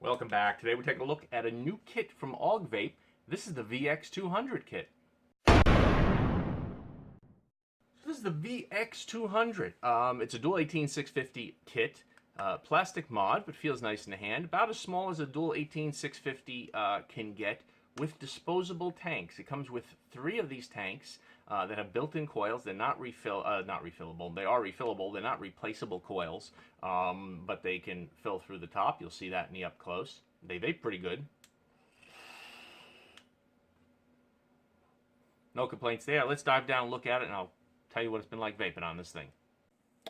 Welcome back. Today we're taking a look at a new kit from Augvape. This is the VX200 kit. This is the VX200. It's a dual 18650 kit. Plastic mod, but feels nice in the hand. About as small as a dual 18650 can get, with disposable tanks. It comes with 3 of these tanks that have built-in coils. They're not refillable. They are refillable. They're not replaceable coils, but they can fill through the top. You'll see that in the up close. They vape pretty good. No complaints there. Let's dive down and look at it, and I'll tell you what it's been like vaping on this thing.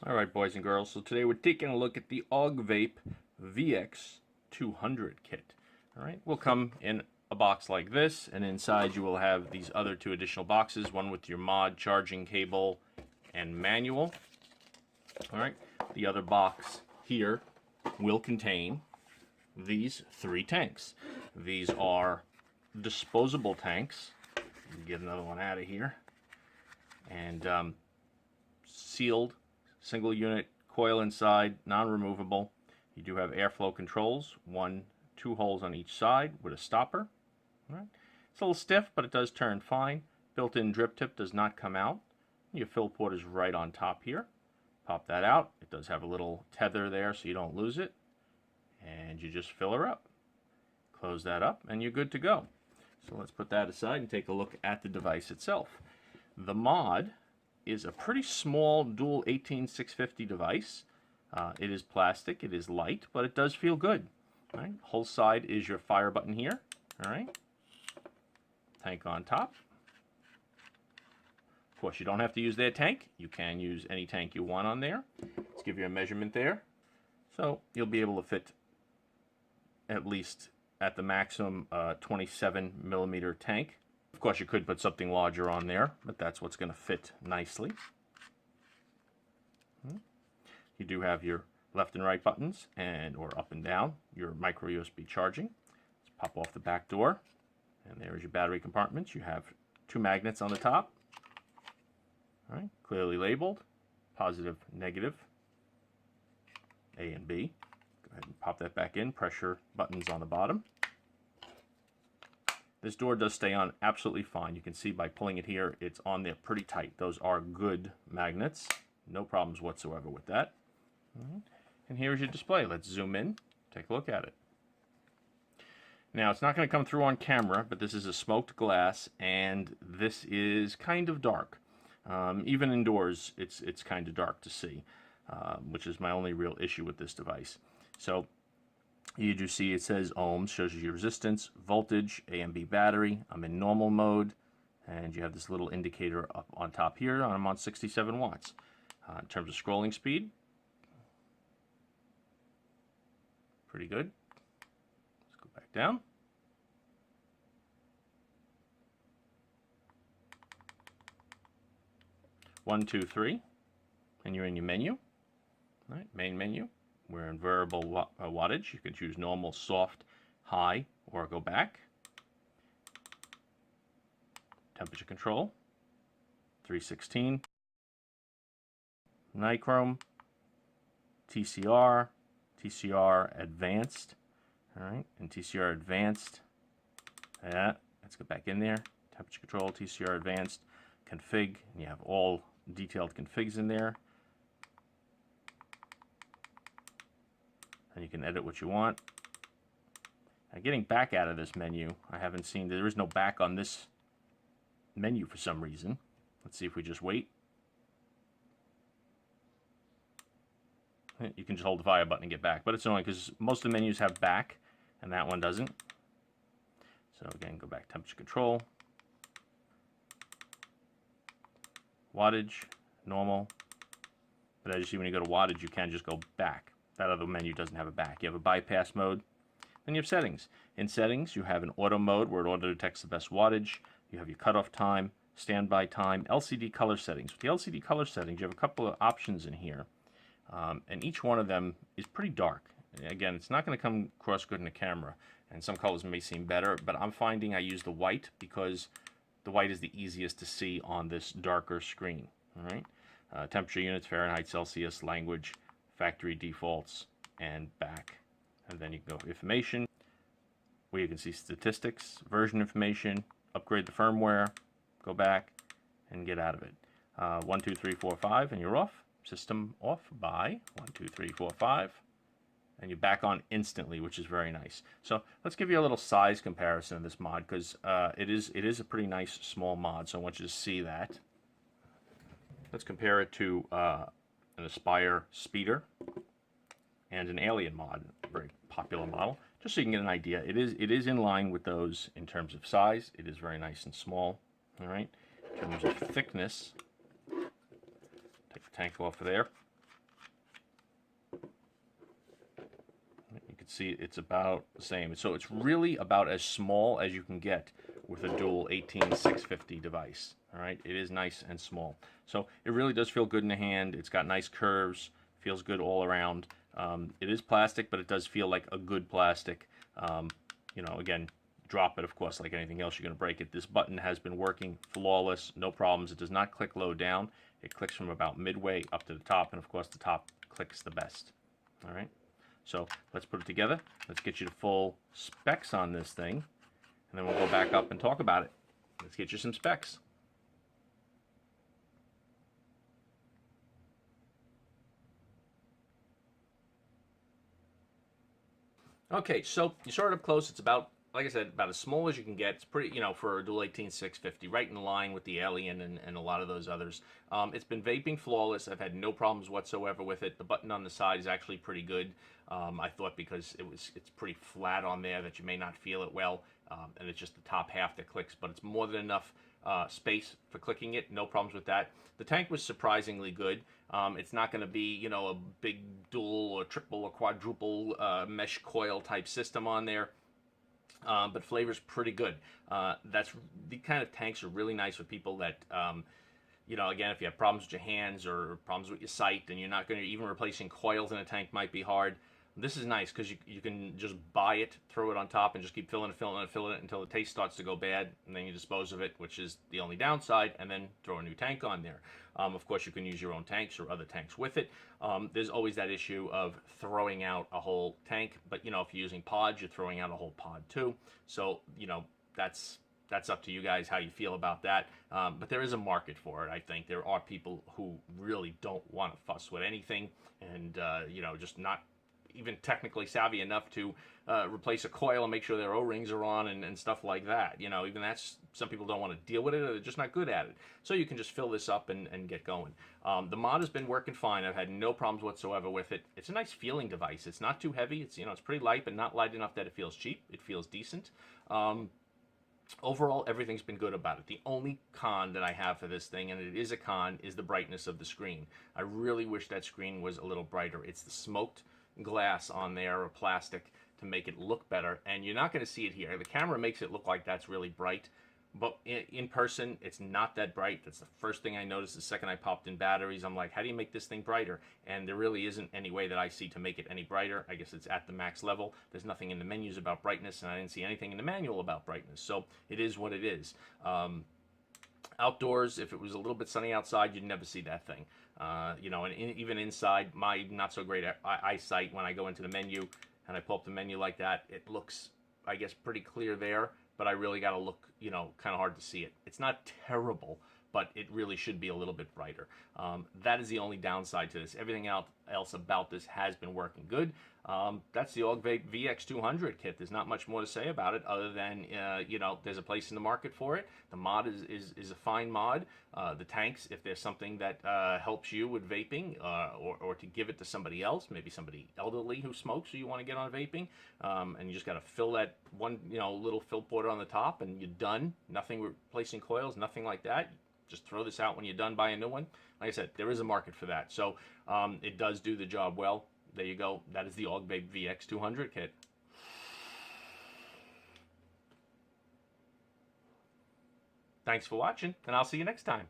All right, boys and girls. So today we're taking a look at the Augvape VX200 kit. All right, will come in a box like this, and inside you will have these other 2 additional boxes, one with your mod, charging cable, and manual. All right, the other box here will contain these 3 tanks. These are disposable tanks. Get another one out of here. And sealed, single unit coil inside, non-removable. You do have airflow controls, 2 holes on each side with a stopper. All right. It's a little stiff, but it does turn fine. Built-in drip tip does not come out. Your fill port is right on top here. Pop that out. It does have a little tether there so you don't lose it. And you just fill her up. Close that up and you're good to go. So let's put that aside and take a look at the device itself. The mod is a pretty small dual 18650 device. It is plastic, it is light, but it does feel good. All right. Whole side is your fire button here. All right. Tank on top. Of course, you don't have to use their tank. You can use any tank you want on there. Let's give you a measurement there. So you'll be able to fit, at least at the maximum, 27 millimeter tank. Of course, you could put something larger on there, but that's what's going to fit nicely. You do have your left and right buttons, or up and down, your micro USB charging. Let's pop off the back door, and there's your battery compartments. You have 2 magnets on the top. All right, clearly labeled, positive, negative, A and B. Go ahead and pop that back in. Pressure buttons on the bottom. This door does stay on absolutely fine. You can see by pulling it here, it's on there pretty tight. Those are good magnets. No problems whatsoever with that. And here's your display. Let's zoom in, take a look at it. Now, it's not going to come through on camera, but this is a smoked glass, and this is kind of dark. Even indoors, it's kind of dark to see, which is my only real issue with this device. So you do see it says ohms, shows you your resistance, voltage, A and B battery. I'm in normal mode, and you have this little indicator up on top here. I'm on 67 watts. In terms of scrolling speed, pretty good. Let's go back down. One, two, three, and you're in your menu. All right, main menu. We're in variable wattage. You can choose normal, soft, high, or go back. Temperature control, 316. Nichrome, TCR, TCR Advanced. All right, and TCR Advanced. Let's go back in there. Temperature control, TCR Advanced, config, and you have all detailed configs in there. And you can edit what you want. Now, getting back out of this menu, I haven't seen, there is no back on this menu for some reason. Let's see if we just wait. You can just hold the fire button and get back, but it's annoying because most of the menus have back and that one doesn't. So again, go back, temperature control, wattage, normal. But as you see, when you go to wattage, you can just go back. That other menu doesn't have a back. You have a bypass mode. Then you have settings. In settings, you have an auto mode where it auto detects the best wattage. You have your cutoff time, standby time, LCD color settings. With the LCD color settings, you have a couple of options in here. And each one of them is pretty dark. Again, it's not going to come across good in the camera, and some colors may seem better, but I'm finding I use the white because the white is the easiest to see on this darker screen. All right, temperature units, Fahrenheit, Celsius, language, factory defaults, and back. And then you can go information, where you can see statistics, version information, upgrade the firmware, go back, and get out of it. 1, 2, 3, 4, 5, and you're off. System off by 1, 2, 3, 4, 5. And you're back on instantly, which is very nice. So let's give you a little size comparison of this mod, because it is a pretty nice small mod, so I want you to see that. Let's compare it to an Aspire Speeder and an Alien mod, a very popular model, just so you can get an idea. It is in line with those in terms of size. It is very nice and small. All right. In terms of thickness, take the tank off of there. You can see it's about the same. So it's really about as small as you can get with a dual 18650 device. All right. It is nice and small. So it really does feel good in the hand. It's got nice curves. Feels good all around. It is plastic, but it does feel like a good plastic. You know, again, drop it, of course, like anything else, you're going to break it. This button has been working flawless, no problems. It does not click low down. It clicks from about midway up to the top, and of course, the top clicks the best. All right, so let's put it together. Let's get you the full specs on this thing, and then we'll go back up and talk about it. Let's get you some specs. Okay, so you saw it up close. It's about, like I said, about as small as you can get. It's pretty, you know, for a dual 18650, right in line with the Alien and a lot of those others. It's been vaping flawless. I've had no problems whatsoever with it. The button on the side is actually pretty good. I thought because it's pretty flat on there that you may not feel it well, and it's just the top half that clicks, but it's more than enough space for clicking it. No problems with that. The tank was surprisingly good. It's not going to be, you know, a big dual or triple or quadruple mesh coil type system on there. But flavor's pretty good. That's the kind of tanks are really nice for people that, you know, again, if you have problems with your hands or problems with your sight, and you're not going to, even replacing coils in a tank might be hard. This is nice because you can just buy it, throw it on top, and just keep filling it until the taste starts to go bad, and then you dispose of it, which is the only downside, and then throw a new tank on there. Of course, you can use your own tanks or other tanks with it. There's always that issue of throwing out a whole tank, but, you know, if you're using pods, you're throwing out a whole pod too. So, you know, that's up to you guys how you feel about that. But there is a market for it, I think. There are people who really don't want to fuss with anything and, you know, just not even technically savvy enough to replace a coil and make sure their O-rings are on and stuff like that. You know, even that's, some people don't want to deal with it, or they're just not good at it. So you can just fill this up and get going. The mod has been working fine. I've had no problems whatsoever with it. It's a nice feeling device. It's not too heavy. It's, you know, it's pretty light, but not light enough that it feels cheap. It feels decent. Overall, everything's been good about it. The only con that I have for this thing, and it is a con, is the brightness of the screen. I really wish that screen was a little brighter. It's the smoked glass on there, or plastic, to make it look better, and you're not going to see it here. The camera makes it look like that's really bright, but in person, it's not that bright. That's the first thing I noticed the second I popped in batteries. I'm like, how do you make this thing brighter? And there really isn't any way that I see to make it any brighter. I guess it's at the max level. There's nothing in the menus about brightness, and I didn't see anything in the manual about brightness, so it is what it is. Outdoors, if it was a little bit sunny outside, you'd never see that thing. You know, and even inside, my not so great eyesight, when I go into the menu and I pull up the menu like that, it looks, I guess, pretty clear there, but I really got to look, you know, kind of hard to see it. It's not terrible, but it really should be a little bit brighter. That is the only downside to this. Everything else about this has been working good. That's the Augvape VX200 Kit. There's not much more to say about it other than, you know, there's a place in the market for it. The mod is a fine mod. The tanks, if there's something that helps you with vaping, or to give it to somebody else, maybe somebody elderly who smokes, or you want to get on vaping, and you just got to fill that one, you know, little fill port on the top, and you're done. Nothing replacing coils, nothing like that. Just throw this out when you're done, buy a new one. Like I said, there is a market for that. So it does do the job well. There you go. That is the Augvape VX200 Kit. Thanks for watching, and I'll see you next time.